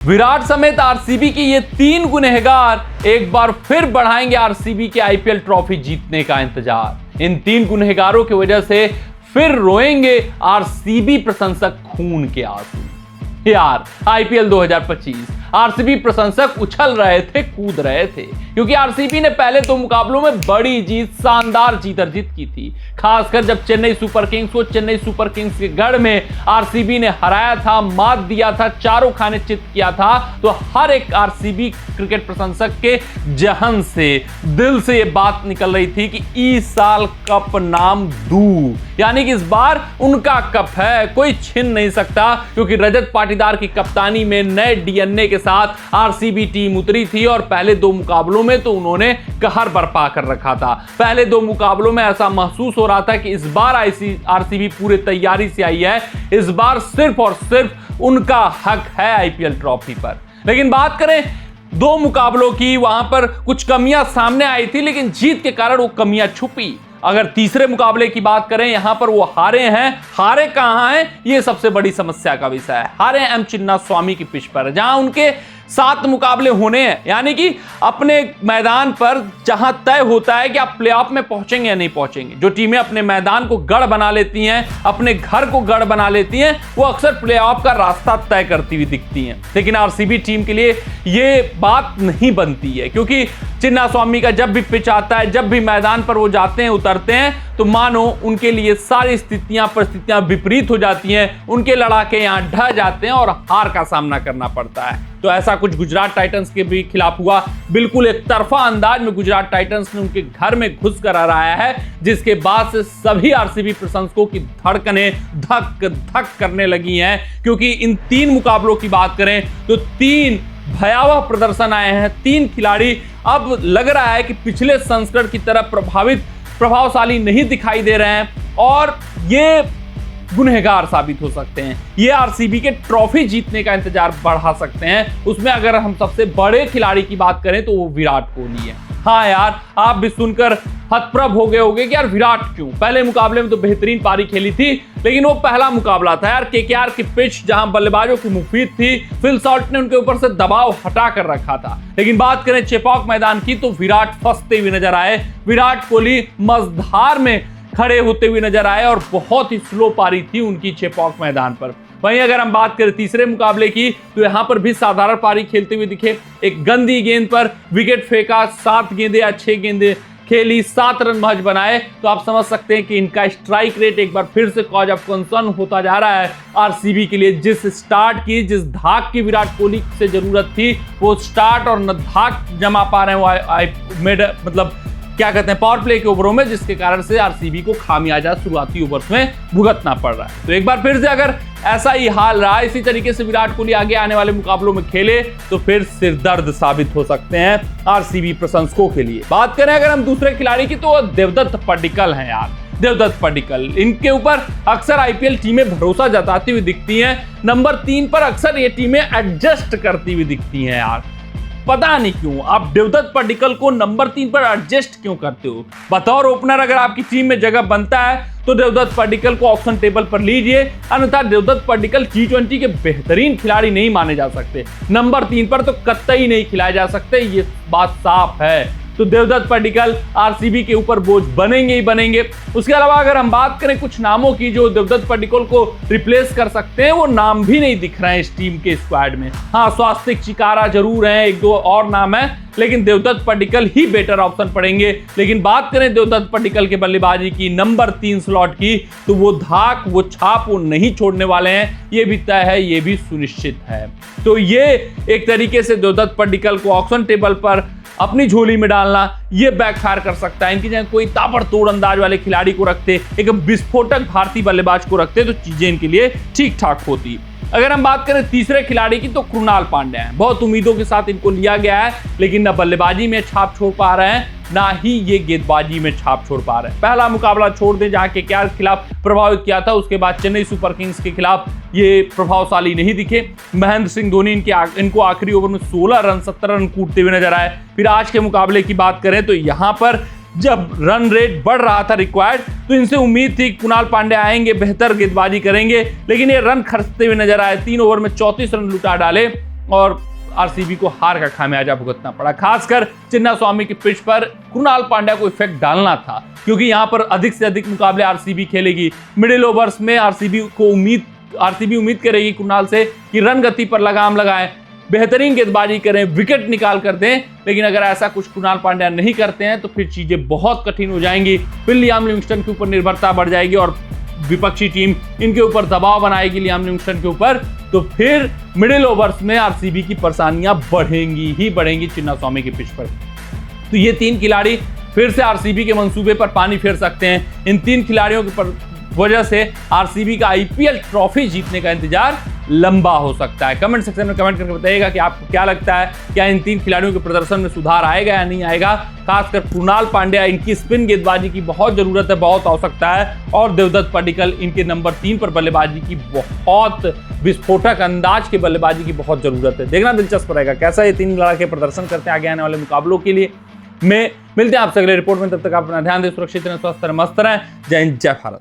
विराट समेत आरसीबी की ये तीन गुनहगार एक बार फिर बढ़ाएंगे आरसीबी के आईपीएल ट्रॉफी जीतने का इंतजार। इन तीन गुनहगारों की वजह से फिर रोएंगे आरसीबी प्रशंसक खून के आंसू। यार आईपीएल 2025 आरसीबी प्रशंसक उछल रहे थे, कूद रहे थे, क्योंकि आरसीबी ने पहले दो मुकाबलों में बड़ी जीत, शानदार जीत अर्जित की थी। खासकर जब चेन्नई सुपर किंग्स को चेन्नई सुपर किंग्स के गढ़ में आरसीबी ने हराया था, मात दिया था, चारों खाने चित किया था, तो हर एक आरसीबी क्रिकेट प्रशंसक के जहन से, दिल से ये बात निकल रही थी कि इस साल कप नाम दू, यानी कि इस बार उनका कप है, कोई छीन नहीं सकता, क्योंकि रजत पाटीदार की कप्तानी में नए डीएनए के साथ आरसीबी टीम उतरी थी और पहले दो मुकाबलों में तो उन्होंने कहर बरपा कर रखा था। पहले दो मुकाबलों में ऐसा महसूस हो रहा था कि इस बार आरसीबी पूरे तैयारी से आई है, इस बार सिर्फ और सिर्फ उनका हक है आईपीएल ट्रॉफी पर। लेकिन बात करें दो मुकाबलों की, वहां पर कुछ कमियां सामने आई थी, लेकिन जीत के कारण वो कमियां छुपी। अगर तीसरे मुकाबले की बात करें, यहां पर वो हारे हैं। हारे कहां हैं, ये सबसे बड़ी समस्या का विषय है। हारे एम चिन्नास्वामी की पिच पर, जहां उनके 7 मुकाबले होने हैं, यानी कि अपने मैदान पर जहां तय होता है कि आप प्लेऑफ में पहुंचेंगे या नहीं पहुंचेंगे। जो टीमें अपने मैदान को गढ़ बना लेती हैं, अपने घर को गढ़ बना लेती हैं, वो अक्सर प्लेऑफ का रास्ता तय करती हुई दिखती हैं। लेकिन आरसीबी टीम के लिए ये बात नहीं बनती है, क्योंकि चिन्नास्वामी का जब भी पिच आता है, जब भी मैदान पर वो जाते हैं, उतरते हैं, तो मानो उनके लिए सारी परिस्थितियां विपरीत हो जाती हैं, उनके लड़ाके यहां ढह जाते हैं और हार का सामना करना पड़ता है। तो ऐसा कुछ गुजरात टाइटंस के भी खिलाफ हुआ। बिल्कुल एक तरफा अंदाज में गुजरात टाइटंस ने उनके घर में घुस कर हराया है, जिसके बाद से सभी आरसीबी प्रशंसकों की धड़कनें धक धक करने लगी हैं, क्योंकि इन तीन मुकाबलों की बात करें तो 3 भयावह प्रदर्शन आए हैं। 3 खिलाड़ी अब लग रहा है कि पिछले संस्करण की तरह प्रभावशाली नहीं दिखाई दे रहे हैं और ये गुनहगार साबित हो सकते हैं। ये आरसीबी के ट्रॉफी जीतने का इंतजार बढ़ा सकते हैं। उसमें अगर हम सबसे बड़े खिलाड़ी की बात करें तो वो विराट कोहली है। हाँ यार, आप भी सुनकर हतप्रभ हो गए होंगे कि यार विराट क्यों? पहले मुकाबले में तो बेहतरीन पारी खेली थी, लेकिन वो पहला मुकाबला था यार। केकेआर की पिच जहां बल्लेबाजों की मुफीद थी, फिल सॉल्ट ने उनके ऊपर से दबाव हटा कर रखा था। लेकिन बात करें चेपॉक मैदान की, तो विराट फंसते हुए नजर आए। विराट कोहली मझधार में खड़े होते हुए नजर आए और बहुत ही स्लो पारी थी उनकी चेपॉक मैदान पर। वहीं अगर हम बात करें तीसरे मुकाबले की, तो यहां पर भी साधारण पारी खेलते हुए दिखे। एक गंदी गेंद पर विकेट फेंका, 7 गेंदें या 6 गेंदें खेली, 7 रन महज बनाए। तो आप समझ सकते हैं कि इनका स्ट्राइक रेट एक बार फिर से कॉज ऑफ कंसर्न होता जा रहा है आरसीबी के लिए। जिस स्टार्ट की, जिस धाक की विराट कोहली से जरूरत थी, वो स्टार्ट और न धाक जमा पा रहे हैं वो क्या कहते हैं पावर प्ले के ओवरों में, जिसके कारण से आरसीबी को खामियाजा शुरुआती ओवर्स में भुगतना पड़ रहा है। तो एक बार फिर से अगर ऐसा ही हाल रहा, इसी तरीके से विराट कोहली आगे आने वाले मुकाबलों में खेले, तो फिर सिरदर्द साबित हो सकते हैं आरसीबी प्रशंसकों के लिए। बात करें अगर हम दूसरे खिलाड़ी की, तो देवदत्त पड्डीकल हैं यार। देवदत्त पड्डीकल, इनके ऊपर अक्सर आईपीएल टीमें भरोसा जताती हुई दिखती हैं। नंबर 3 पर अक्सर ये टीमें एडजस्ट करती हुई दिखती हैं यार। पता नहीं क्यों आप देवदत्त पड्डीकल को नंबर 3 पर एडजस्ट क्यों करते हो? बतौर ओपनर अगर आपकी टीम में जगह बनता है तो देवदत्त पड्डीकल को ऑप्शन टेबल पर लीजिए, अन्यथा देवदत्त पड्डीकल T20 के बेहतरीन खिलाड़ी नहीं माने जा सकते। नंबर 3 पर तो कतई नहीं खिलाए जा सकते, ये बात साफ है। तो देवदत्त पड्डीकल आरसीबी के ऊपर बोझ बनेंगे ही बनेंगे। उसके अलावा अगर हम बात करें कुछ नामों की जो देवदत्त पड्डीकल को रिप्लेस कर सकते हैं, वो नाम भी नहीं दिख रहे हैं इस टीम के स्क्वाड में। हाँ, स्वास्तिक चिकारा जरूर हैं, 1-2 और नाम है, लेकिन देवदत्त पड्डीकल ही बेटर ऑप्शन पड़ेंगे। लेकिन बात करें देवदत्त पड्डीकल के बल्लेबाजी की, नंबर 3 स्लॉट की, तो वो धाक, वो छाप वो नहीं छोड़ने वाले हैं, ये भी तय है, ये भी सुनिश्चित है। तो ये एक तरीके से देवदत्त पड्डीकल को ऑप्शन टेबल पर अपनी झोली में डालना, ये बैकफायर कर सकता है। इनकी जगह कोई ताबड़तोड़ अंदाज वाले खिलाड़ी को रखते, एक विस्फोटक भारतीय बल्लेबाज को रखते, तो चीजें इनके लिए ठीक ठाक होती। अगर हम बात करें तीसरे खिलाड़ी की, तो कृणाल पांड्या हैं। बहुत उम्मीदों के साथ इनको लिया गया है, लेकिन न बल्लेबाजी में छाप छोड़ पा रहे हैं, ना ही ये गेंदबाजी में छाप छोड़ पा रहे हैं। पहला मुकाबला छोड़ दें जहां केकेआर के खिलाफ प्रभावित किया था, उसके बाद चेन्नई सुपर किंग्स के खिलाफ ये प्रभावशाली नहीं दिखे। महेंद्र सिंह धोनी इनको आखिरी ओवर में 16 रन 17 रन कूटते हुए नजर आए। फिर आज के मुकाबले की बात करें तो यहां पर जब रन रेट बढ़ रहा था रिक्वायर्ड, तो इनसे उम्मीद थी कृणाल पांड्या आएंगे, बेहतर गेंदबाजी करेंगे, लेकिन ये रन खर्चते हुए नजर आए। 3 ओवर में 34 रन लुटा डाले और आरसीबी को हार का खामियाजा भुगतना पड़ा। खासकर चिन्नास्वामी की पिच पर कृणाल पांड्या को इफेक्ट डालना था, क्योंकि यहां पर अधिक से अधिक मुकाबले आरसीबी खेलेगी। मिडिल ओवर्स में आरसीबी उम्मीद करेगी कृणाल से कि रन गति पर लगाम लगाएं, बेहतरीन गेंदबाजी करें, विकेट निकाल कर दें। लेकिन अगर ऐसा कुछ कृणाल पांड्या नहीं करते हैं तो फिर चीजें बहुत कठिन हो जाएंगी। फिर लियाम लिविंगस्टन के ऊपर निर्भरता बढ़ जाएगी और विपक्षी टीम इनके ऊपर दबाव बनाएगी लियाम लिविंगस्टन के ऊपर, तो फिर मिडिल ओवर्स में आरसीबी की परेशानियां बढ़ेंगी चिन्नास्वामी की पिच पर। तो ये 3 खिलाड़ी फिर से आरसीबी के मंसूबे पर पानी फेर सकते हैं। इन 3 खिलाड़ियों की वजह से आरसीबी का आईपीएल ट्रॉफी जीतने का इंतजार लंबा हो सकता है। कमेंट सेक्शन में कमेंट करके बताइएगा कि आपको क्या लगता है, क्या इन 3 खिलाड़ियों के प्रदर्शन में सुधार आएगा या नहीं आएगा। खासकर कृणाल पांड्या, इनकी स्पिन गेंदबाजी की बहुत जरूरत है, बहुत आवश्यकता है, और देवदत्त पडिक्कल, इनके नंबर 3 पर बल्लेबाजी की बहुत विस्फोटक अंदाज के बल्लेबाजी की बहुत जरूरत है। देखना दिलचस्प रहेगा कैसा ये 3 लड़के प्रदर्शन करते हैं आगे आने वाले मुकाबलों के लिए। मिलते हैं आपसे अगले रिपोर्ट में, तब तक आप अपना ध्यान दें, सुरक्षित रहें, स्वस्थ रहें, मस्त रहें। जय हिंद, जय भारत।